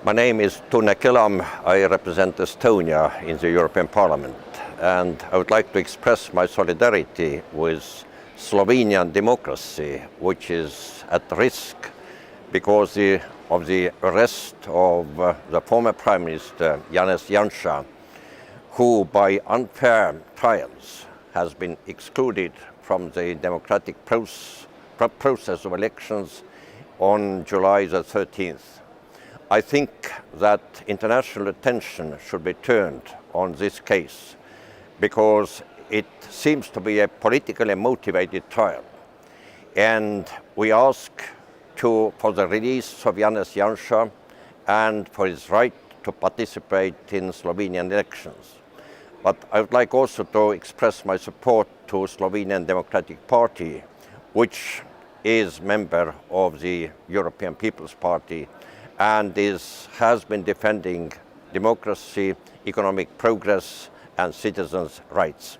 My name is Tunne Kelam. I represent Estonia in the European Parliament, and I would like to express my solidarity with Slovenian democracy, which is at risk because of the arrest of the former Prime Minister Janez Janša, who by unfair trials has been excluded from the democratic process of elections on July the 13th. I think that international attention should be turned on this case because it seems to be a politically motivated trial. And we ask for the release of Janez Janša and for his right to participate in Slovenian elections. But I would like also to express my support to Slovenian Democratic Party, which is member of the European People's Party and has been defending democracy, economic progress and citizens' rights.